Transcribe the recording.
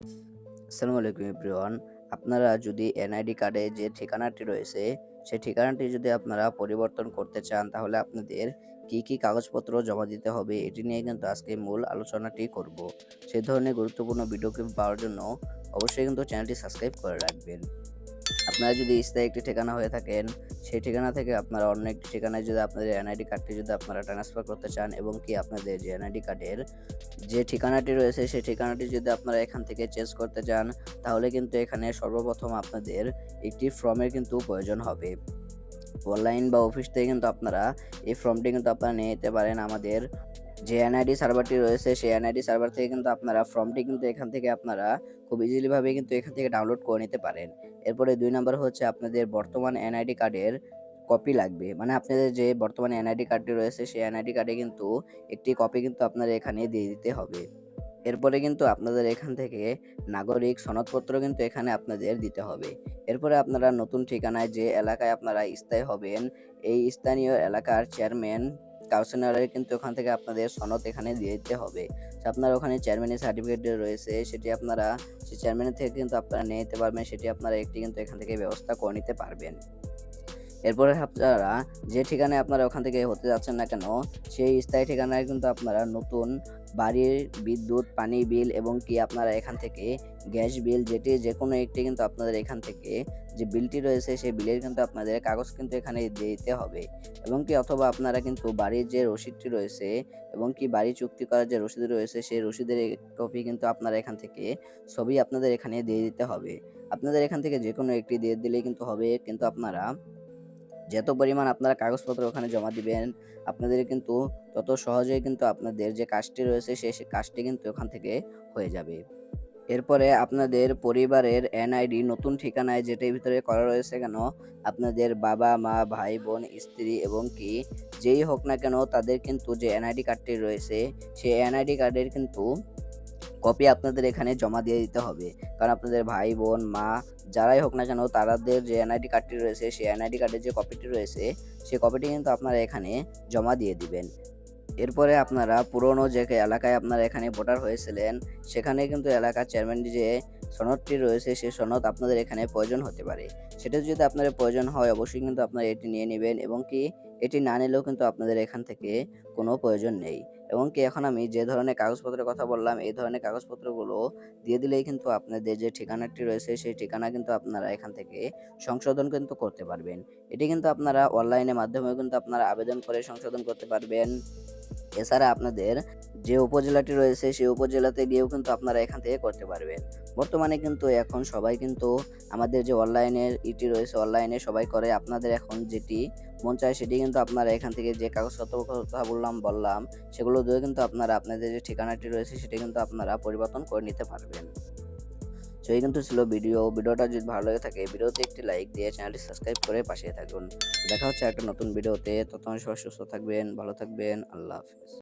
আসসালামু আলাইকুম এভরিওয়ান। আপনারা যদি এনআইডি কার্ডে যে ঠিকানাটি রয়েছে, সেই ঠিকানাটি যদি আপনারা পরিবর্তন করতে চান, তাহলে আপনাদের কি কাগজপত্র জমা দিতে হবে, এটি নিয়ে কিন্তু আজকে মূল আলোচনাটি করব। সেই ধরনের গুরুত্বপূর্ণ ভিডিও ক্লিপ পাওয়ার জন্য অবশ্যই কিন্তু চ্যানেলটি সাবস্ক্রাইব করে রাখবেন। আপনারা যদি স্থায়ী একটি ঠিকানা হয়ে থাকেন, সেই ঠিকানা থেকে আপনারা অন্য একটি ঠিকানায় যদি আপনাদের এনআইডি কার্ডটি যদি আপনারা ট্রান্সফার করতে চান, এবং কি আপনাদের যে এনআইডি কার্ডের যে ঠিকানাটি রয়েছে, সেই ঠিকানাটি যদি আপনারা এখান থেকে চেঞ্জ করতে চান, তাহলে কিন্তু এখানে সর্বপ্রথম আপনাদের একটি ফর্মের কিন্তু প্রয়োজন হবে। অনলাইন বা অফিস থেকে কিন্তু আপনারা এই ফর্মটি কিন্তু আপনারা নিয়ে নিতে পারেন। আমাদের যে এনআইডি সার্ভারটি রয়েছে, সেই এনআইডি সার্ভার থেকে কিন্তু আপনারা ফর্মটি কিন্তু এখান থেকে আপনারা খুব ইজিলি ভাবে কিন্তু এখান থেকে ডাউনলোড করে নিতে পারেন। এরপরে ২ নাম্বার হচ্ছে আপনাদের বর্তমান এনআইডি কার্ডের কপি লাগবে। মানে আপনাদের যে বর্তমানে এনআইডি কার্ডটি রয়েছে, সেই এনআইডি কার্ডে কিন্তু একটি কপি কিন্তু আপনারা এখানে দিয়ে দিতে হবে। এরপরে কিন্তু আপনাদের এখান থেকে নাগরিক সনদপত্র কিন্তু এখানে আপনাদের দিতে হবে। এরপরে আপনারা নতুন ঠিকানায় যে এলাকায় আপনারা স্থায়ী হবেন, এই স্থানীয় এলাকার চেয়ারম্যান, কাউন্সিলরের কিন্তু ওখান থেকে আপনাদের সনদ এখানে দিয়ে দিতে হবে। আপনার ওখানে চেয়ারম্যানের সার্টিফিকেট রয়েছে, সেটি আপনারা সেই চেয়ারম্যানের থেকে কিন্তু আপনারা নিয়ে নিতে পারবেন। সেটি আপনারা একটি কিন্তু এখান থেকে ব্যবস্থা করে নিতে পারবেন। এরপরে আপনারা যে ঠিকানায় আপনারা ওখান থেকে হতে যাচ্ছেন না কেন, সেই স্থায়ী ঠিকানায় কিন্তু আপনারা নতুন বাড়ির বিদ্যুৎ, পানি বিল, এবং কি আপনারা এখান থেকে গ্যাস বিল, যেকোনো একটি কিন্তু আপনাদের এখান থেকে যে বিলটি রয়েছে, সেই বিলের কিন্তু আপনাদের কাগজ কিন্তু এখানে দিয়ে দিতে হবে। এবং কি অথবা আপনারা কিন্তু বাড়ির যে রসিদটি রয়েছে, এবং কি বাড়ি চুক্তি করার যে রসিদ রয়েছে, সেই রসিদের কপি কিন্তু আপনারা এখান থেকে ছবি আপনাদের এখানে দিয়ে দিতে হবে। আপনাদের এখান থেকে যেকোনো একটি দিয়ে দিলেই কিন্তু হবে। কিন্তু আপনারা যত পরিমাণ আপনারা কাগজপত্র ওখানে জমা দিবেন, আপনাদের কিন্তু তত সহজেই কিন্তু আপনাদের যে কাজটি রয়েছে, সেই কাজটি কিন্তু ওখান থেকে হয়ে যাবে। এরপরে আপনাদের পরিবারের এনআইডি নতুন ঠিকানায় যেটার ভিতরে করা রয়েছে কেন, আপনাদের বাবা, মা, ভাই, বোন, স্ত্রী, এবং কি যেই হোক না কেন, তাদের কিন্তু যে এনআইডি কার্ডটি রয়েছে, সেই এনআইডি কার্ডের কিন্তু কপি আপনাদের এখানে জমা দিয়ে দিতে হবে। কারণ আপনাদের ভাই, বোন, মা যারাই হোক না কেন, তাদের যে এনআইডি কার্ডটি রয়েছে, সেই এনআইডি কার্ডের যে কপিটি রয়েছে, সেই কপিটি কিন্তু আপনারা এখানে জমা দিয়ে দিবেন। এরপরে আপনারা পুরনো যে এলাকায় আপনারা এখানে ভোটার হয়েছিলেন, সেখানে কিন্তু এলাকার চেয়ারম্যানের যে সনদটি রয়েছে, সেই সনদ আপনাদের এখানে প্রয়োজন হতে পারে। সেটা যদি আপনাদের প্রয়োজন হয়, অবশ্যই কিন্তু আপনারা এটি নিয়ে নেবেন, এবং কি এটি না নিলেও কিন্তু আপনাদের এখান থেকে কোনো প্রয়োজন নেই। এবং কি এখন আমি যে ধরনের কাগজপত্রের কথা বললাম, এই ধরনের কাগজপত্রগুলো দিয়ে দিলেই কিন্তু আপনাদের যে ঠিকানাটি রয়েছে, সেই ঠিকানা কিন্তু আপনারা এখান থেকে সংশোধন কিন্তু করতে পারবেন। এটি কিন্তু আপনারা অনলাইনের মাধ্যমেও কিন্তু আপনারা আবেদন করে সংশোধন করতে পারবেন। এছাড়া আপনাদের যে উপজেলাটি রয়েছে, সেই উপজেলাতে গিয়েও কিন্তু আপনারা এখান থেকে করতে পারবেন। বর্তমানে কিন্তু এখন সবাই কিন্তু আমাদের যে অনলাইনের রয়েছে, অনলাইনে সবাই করে। আপনাদের এখন যেটি মন চায় সেটি কিন্তু আপনারা এখান থেকে যে কাগজপত্রের কথা বললাম, সেগুলো দিয়ে কিন্তু আপনারা আপনাদের যে ঠিকানাটি রয়েছে, সেটি কিন্তু আপনারা পরিবর্তন করে নিতে পারবেন। তো এই কিন্তু ছিল ভিডিওটা যদি ভালো লেগে থাকে, ভিডিওতে একটি লাইক দিয়ে চ্যানেলটি সাবস্ক্রাইব করে পাশে থাকুন। দেখা হচ্ছে একটা নতুন ভিডিওতে। ততক্ষণ সবাই সুস্থ থাকবেন, ভালো থাকবেন। আল্লাহ হাফেজ।